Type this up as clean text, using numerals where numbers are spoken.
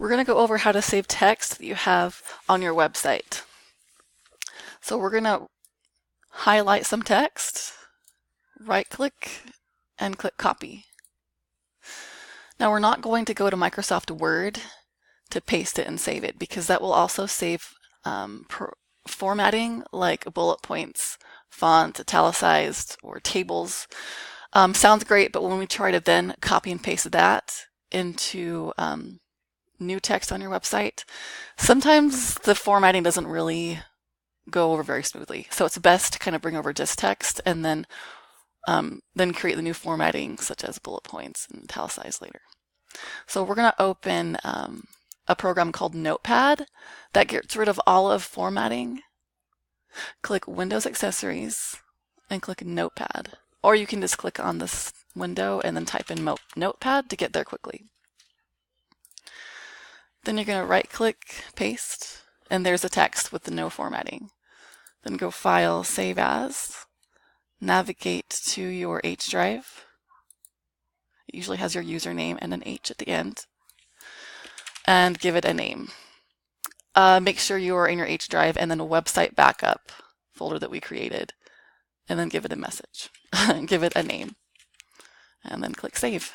We're going to go over how to save text that you have on your website. So we're going to highlight some text, right-click, and click Copy. Now we're not going to go to Microsoft Word to paste it and save it, because that will also save formatting like bullet points, font, italicized, or tables. Sounds great, but when we try to then copy and paste that into new text on your website, sometimes the formatting doesn't really go over very smoothly. So it's best to kind of bring over just text and then create the new formatting, such as bullet points and italicized later. So we're going to open a program called Notepad that gets rid of all of formatting. Click Windows Accessories and click Notepad. Or you can just click on this window and then type in Notepad to get there quickly. Then you're going to right-click, paste, and there's the text with the no formatting. Then go File, Save As, navigate to your H drive. It usually has your username and an H at the end, and give it a name. Make sure you are in your H drive and then a website backup folder that we created, and then give it a message. Give it a name, and then click Save.